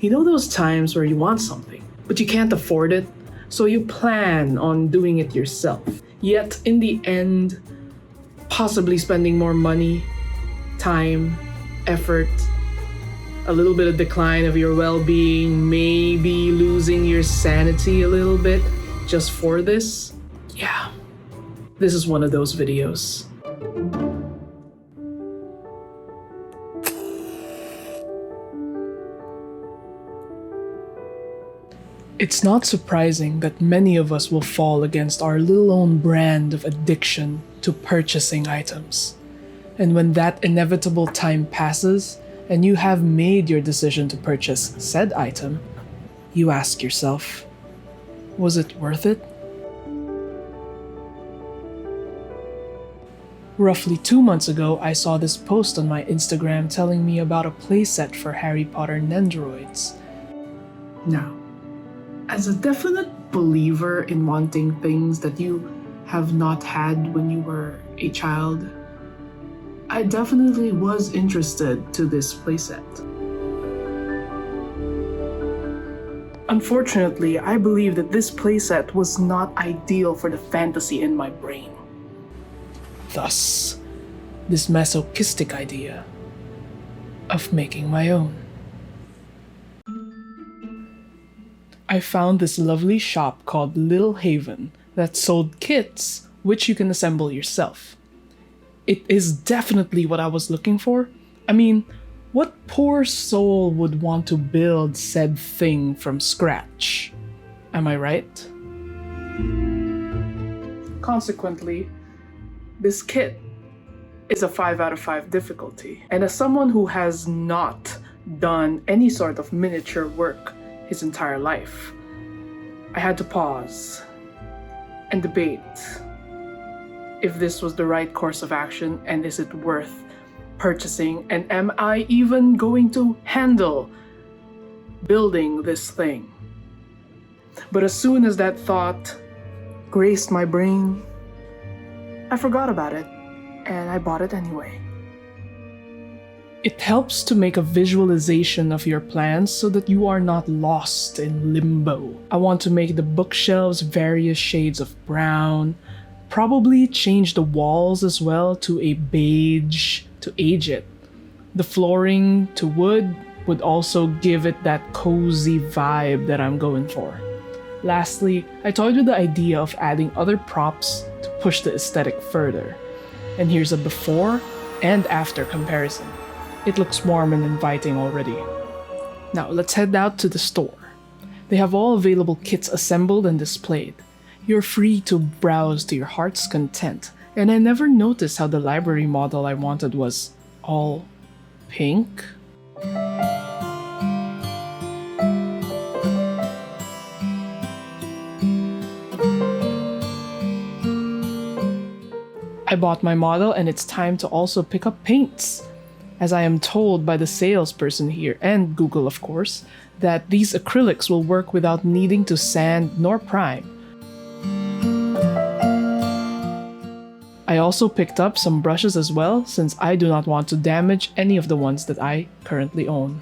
You know those times where you want something, but you can't afford it, so you plan on doing it yourself. Yet, in the end, possibly spending more money, time, effort, a little bit of decline of your well-being, maybe losing your sanity a little bit just for this. Yeah, this is one of those videos. It's not surprising that many of us will fall against our little own brand of addiction to purchasing items. And when that inevitable time passes and you have made your decision to purchase said item, you ask yourself, was it worth it? Roughly 2 months ago, I saw this post on my Instagram telling me about a playset for Harry Potter Nendoroids. Now, as a definite believer in wanting things that you have not had when you were a child, I definitely was interested to this playset. Unfortunately, I believe that this playset was not ideal for the fantasy in my brain. Thus, this masochistic idea of making my own. I found this lovely shop called LilHaven that sold kits which you can assemble yourself. It is definitely what I was looking for. I mean, what poor soul would want to build said thing from scratch? Am I right? Consequently, this kit is a 5 out of 5 difficulty. And as someone who has not done any sort of miniature work his entire life, I had to pause and debate if this was the right course of action and is it worth purchasing, and am I even going to handle building this thing? But as soon as that thought graced my brain, I forgot about it and I bought it anyway. It helps to make a visualization of your plans so that you are not lost in limbo. I want to make the bookshelves various shades of brown, probably change the walls as well to a beige to age it. The flooring to wood would also give it that cozy vibe that I'm going for. Lastly, I toyed with the idea of adding other props to push the aesthetic further. And here's a before and after comparison. It looks warm and inviting already. Now let's head out to the store. They have all available kits assembled and displayed. You're free to browse to your heart's content, and I never noticed how the library model I wanted was all pink. I bought my model and it's time to also pick up paints, as I am told by the salesperson here, and Google of course, that these acrylics will work without needing to sand nor prime. I also picked up some brushes as well, since I do not want to damage any of the ones that I currently own.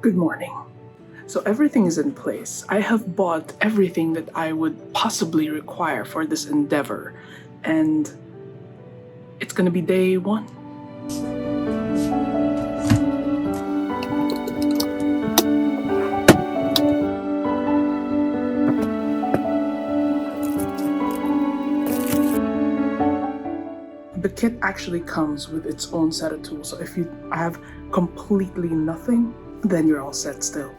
Good morning. So everything is in place. I have bought everything that I would possibly require for this endeavor, and it's gonna be day 1. The kit actually comes with its own set of tools, so if you have completely nothing, then you're all set still.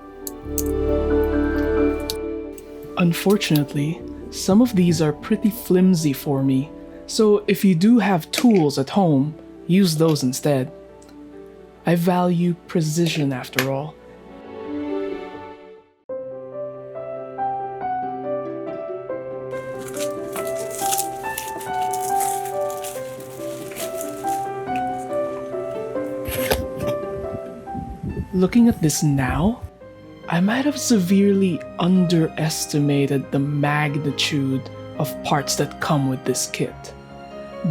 Unfortunately, some of these are pretty flimsy for me, so if you do have tools at home, use those instead. I value precision after all. Looking at this now, I might have severely underestimated the magnitude of parts that come with this kit.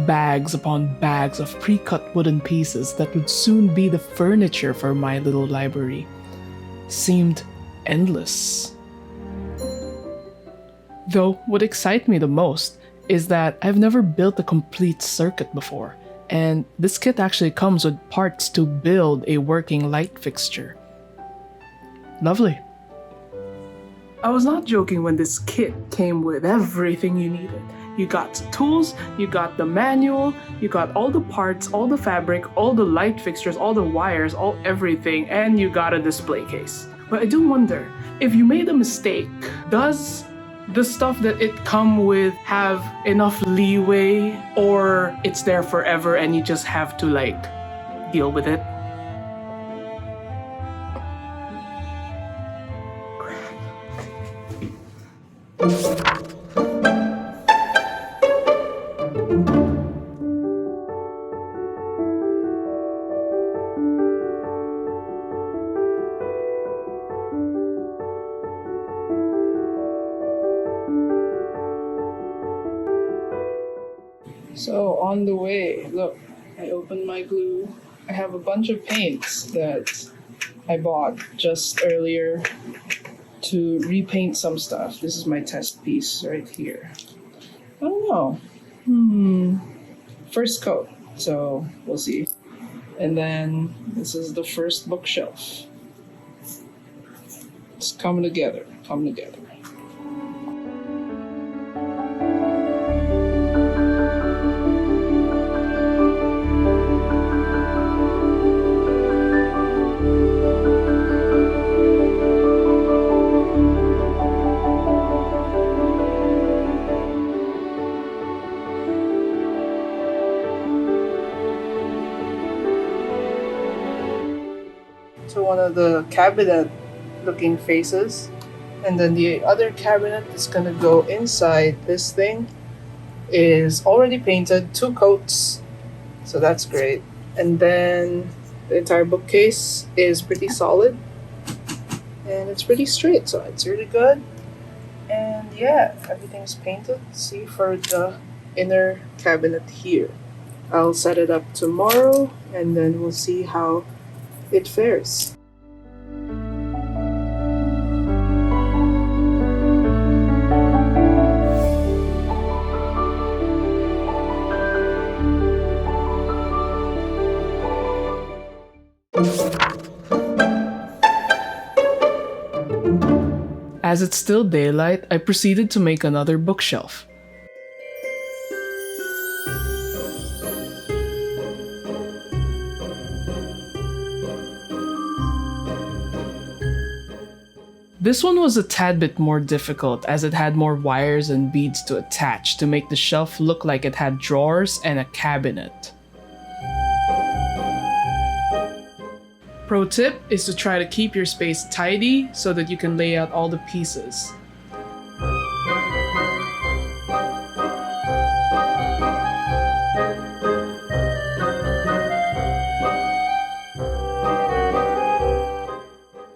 Bags upon bags of pre-cut wooden pieces that would soon be the furniture for my little library seemed endless. Though what excites me the most is that I've never built a complete circuit before, and this kit actually comes with parts to build a working light fixture. Lovely. I was not joking when this kit came with everything you needed. You got the tools, you got the manual, you got all the parts, all the fabric, all the light fixtures, all the wires, all everything, and you got a display case. But I do wonder, if you made a mistake, does the stuff that it come with have enough leeway, or it's there forever and you just have to deal with it? So on the way, look, I opened my glue. I have a bunch of paints that I bought just earlier to repaint some stuff. This is my test piece right here. I don't know. First coat, so we'll see. And then this is the first bookshelf. It's coming together. To one of the cabinet looking faces, and then the other cabinet is gonna go inside. This thing is already painted, 2 coats, so that's great. And then the entire bookcase is pretty solid and it's pretty straight, so it's really good. And yeah, everything's painted. See, for the inner cabinet here, I'll set it up tomorrow and then we'll see how it fares. As it's still daylight, I proceeded to make another bookshelf. This one was a tad bit more difficult as it had more wires and beads to attach to make the shelf look like it had drawers and a cabinet. Pro tip is to try to keep your space tidy so that you can lay out all the pieces.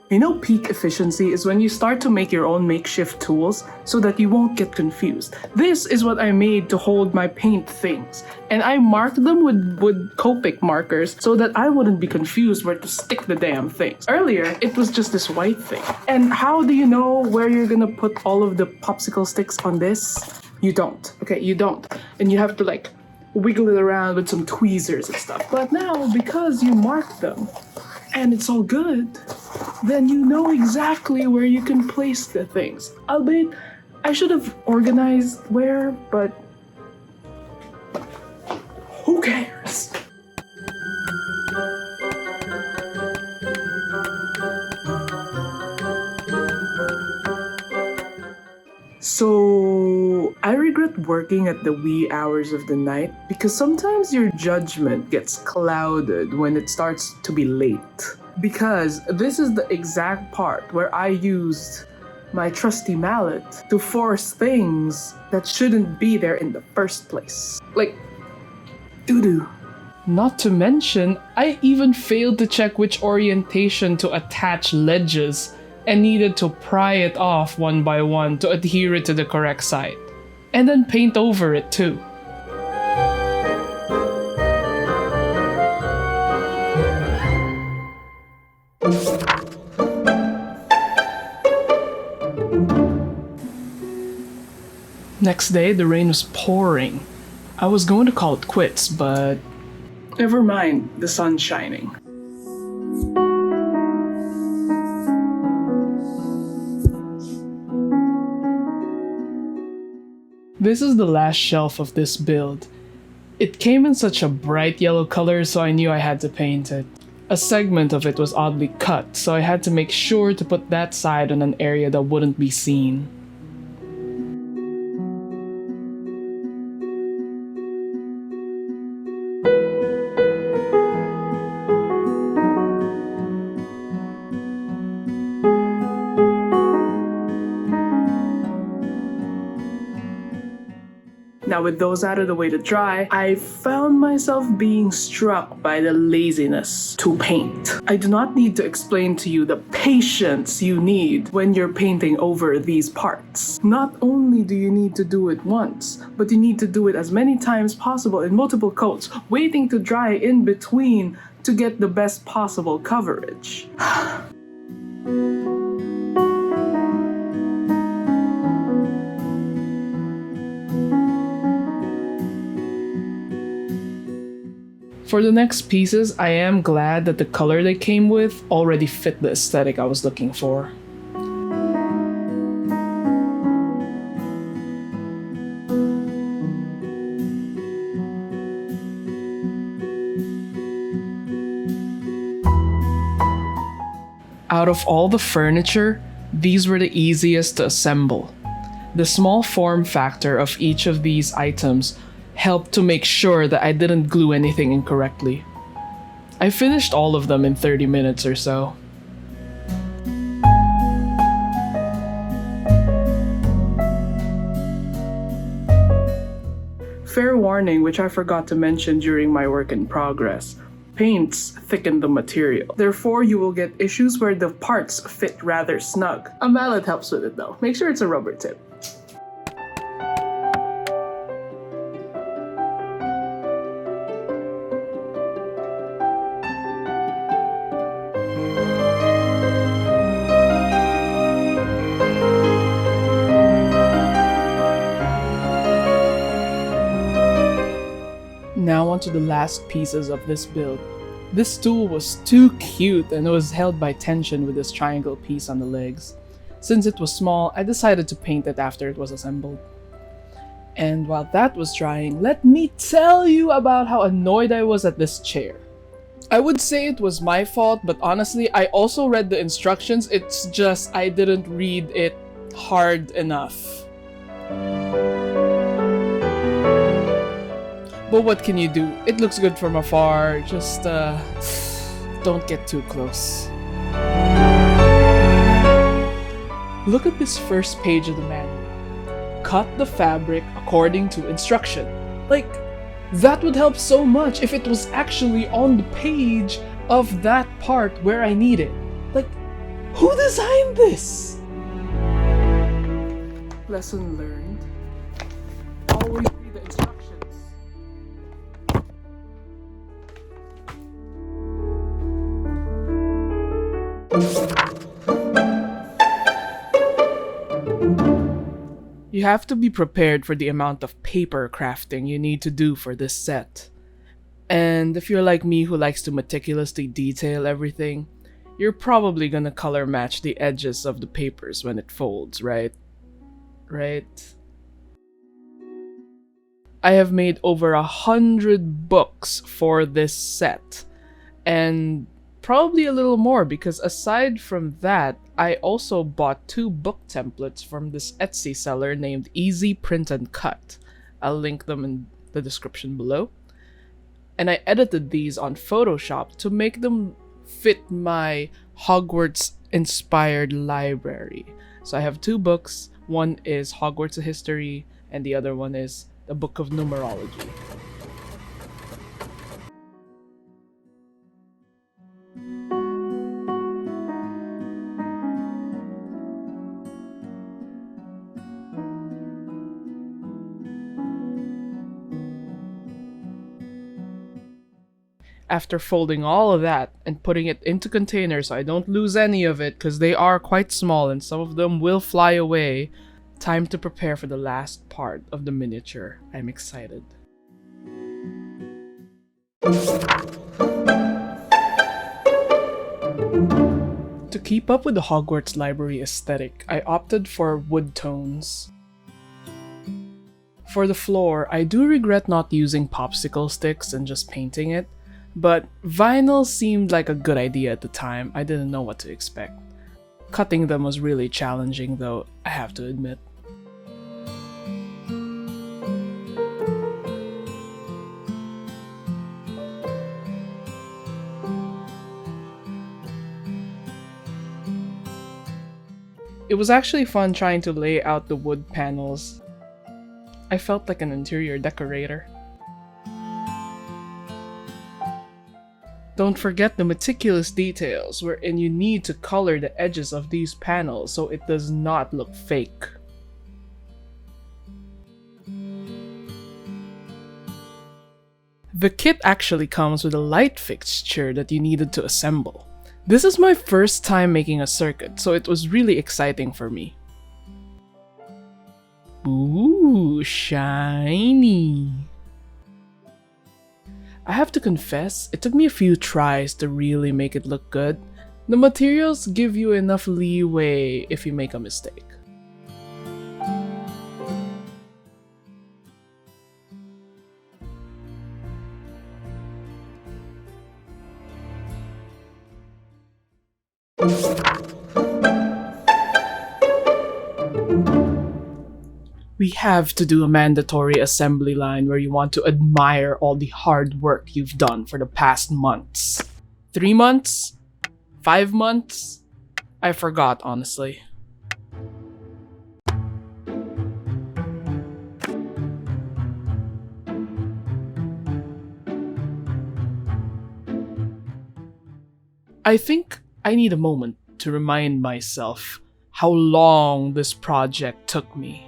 You know, peak efficiency is when you start to make your own makeshift tools so that you won't get confused. This is what I made to hold my paint things, and I marked them with Copic markers so that I wouldn't be confused where to stick the damn things. Earlier, it was just this white thing. And how do you know where you're gonna put all of the popsicle sticks on this? You don't. Okay, you don't. And you have to wiggle it around with some tweezers and stuff. But now, because you marked them, and it's all good, then you know exactly where you can place the things. Albeit, I should have organized where, but who cares? So, I regret working at the wee hours of the night because sometimes your judgment gets clouded when it starts to be late. Because this is the exact part where I used my trusty mallet to force things that shouldn't be there in the first place. Like doo-doo. Not to mention, I even failed to check which orientation to attach ledges and needed to pry it off one by one to adhere it to the correct side. And then paint over it too. Next day, the rain was pouring. I was going to call it quits, but never mind, the sun's shining. This is the last shelf of this build. It came in such a bright yellow color, so I knew I had to paint it. A segment of it was oddly cut, so I had to make sure to put that side on an area that wouldn't be seen. Now with those out of the way to dry, I found myself being struck by the laziness to paint. I do not need to explain to you the patience you need when you're painting over these parts. Not only do you need to do it once, but you need to do it as many times possible in multiple coats, waiting to dry in between to get the best possible coverage. For the next pieces, I am glad that the color they came with already fit the aesthetic I was looking for. Out of all the furniture, these were the easiest to assemble. The small form factor of each of these items helped to make sure that I didn't glue anything incorrectly. I finished all of them in 30 minutes or so. Fair warning, which I forgot to mention during my work in progress. Paints thicken the material. Therefore, you will get issues where the parts fit rather snug. A mallet helps with it though. Make sure it's a rubber tip. Now onto the last pieces of this build. This stool was too cute and it was held by tension with this triangle piece on the legs. Since it was small, I decided to paint it after it was assembled. And while that was drying, let me tell you about how annoyed I was at this chair. I would say it was my fault, but honestly, I also read the instructions, it's just I didn't read it hard enough. But what can you do? It looks good from afar, just don't get too close. Look at this first page of the manual. Cut the fabric according to instruction. Like, that would help so much if it was actually on the page of that part where I need it. Like, who designed this? Lesson learned. Always read the instructions. You have to be prepared for the amount of paper crafting you need to do for this set. And if you're like me who likes to meticulously detail everything, you're probably gonna color match the edges of the papers when it folds, right? Right? I have made over 100 books for this set, and probably a little more because aside from that, I also bought 2 book templates from this Etsy seller named Easy Print and Cut. I'll link them in the description below. And I edited these on Photoshop to make them fit my Hogwarts inspired library. So I have 2 books. One is Hogwarts: A History and the other one is the Book of Numerology. After folding all of that and putting it into containers so I don't lose any of it because they are quite small and some of them will fly away, time to prepare for the last part of the miniature. I'm excited. To keep up with the Hogwarts library aesthetic, I opted for wood tones. For the floor, I do regret not using popsicle sticks and just painting it, but vinyl seemed like a good idea at the time. I didn't know what to expect. Cutting them was really challenging though, I have to admit. It was actually fun trying to lay out the wood panels. I felt like an interior decorator. Don't forget the meticulous details wherein you need to color the edges of these panels so it does not look fake. The kit actually comes with a light fixture that you needed to assemble. This is my first time making a circuit, so it was really exciting for me. Ooh, shiny! I have to confess, it took me a few tries to really make it look good. The materials give you enough leeway if you make a mistake. We have to do a mandatory assembly line where you want to admire all the hard work you've done for the past months. 3 months? 5 months? I forgot, honestly. I think I need a moment to remind myself how long this project took me.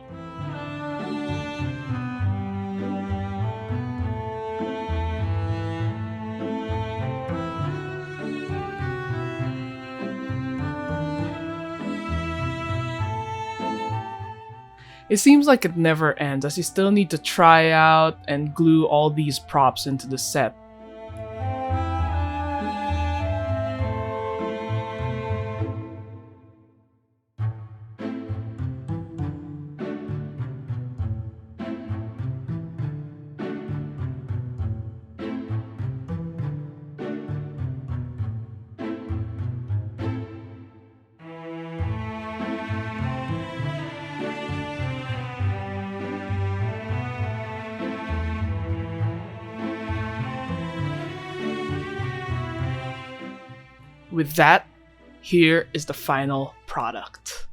It seems like it never ends as you still need to try out and glue all these props into the set. With that, here is the final product.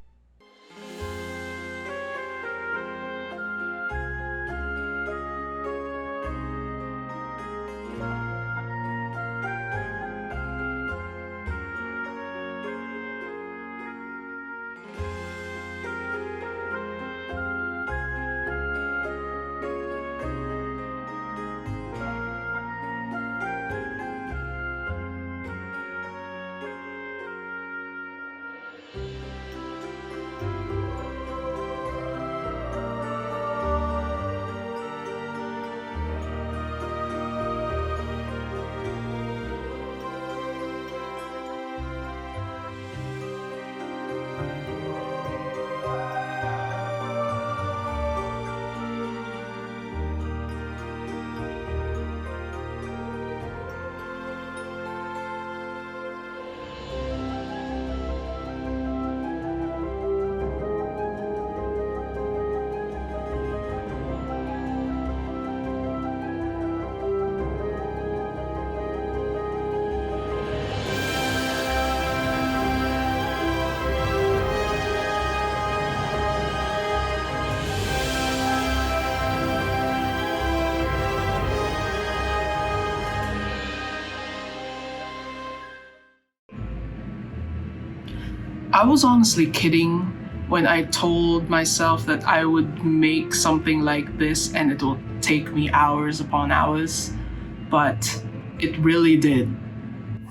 I was honestly kidding when I told myself that I would make something like this and it will take me hours upon hours, but It really did.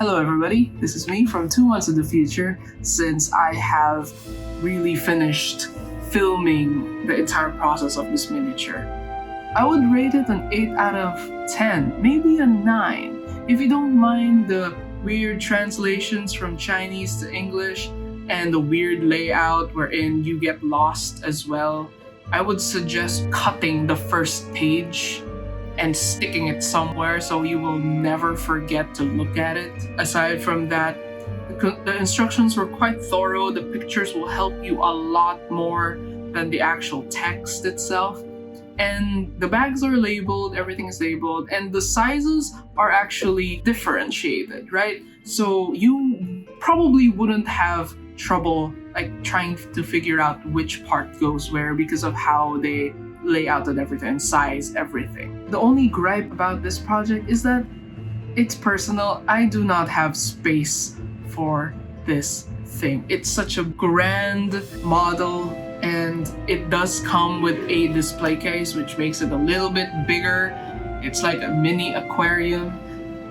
Hello everybody, this is me from 2 months in the future, since I have really finished filming the entire process of this miniature. I would rate it an 8 out of 10, maybe a 9, if you don't mind the weird translations from Chinese to English and the weird layout wherein you get lost as well. I would suggest cutting the first page and sticking it somewhere so you will never forget to look at it. Aside from that, the instructions were quite thorough. The pictures will help you a lot more than the actual text itself. And the bags are labeled, everything is labeled, and the sizes are actually differentiated, right? So you probably wouldn't have trouble like trying to figure out which part goes where because of how they lay out and everything and size everything. The only gripe about this project is that it's personal. I do not have space for this thing. It's such a grand model, and it does come with a display case, which makes it a little bit bigger. It's like a mini aquarium,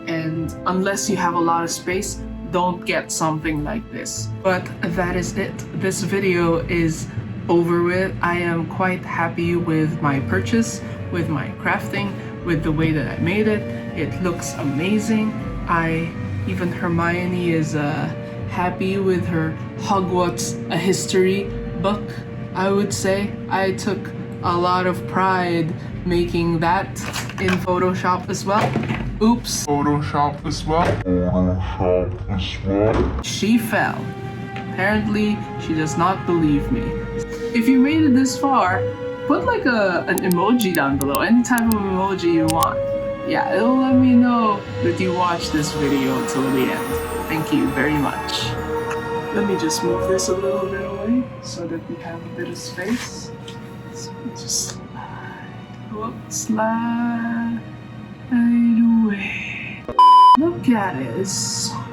and unless you have a lot of space, don't get something like this. But that is it. This video is over with. I am quite happy with my purchase, with my crafting, with the way that I made it. It looks amazing. Even Hermione is happy with her Hogwarts a history book, I would say. I took a lot of pride making that in Photoshop as well. Oops. Photoshop as well. She fell. Apparently, she does not believe me. If you made it this far, put like an emoji down below, any type of emoji you want. Yeah, it'll let me know that you watched this video till the end. Thank you very much. Let me just move this a little bit away so that we have a bit of space. So we just slide away. Look at it, it's so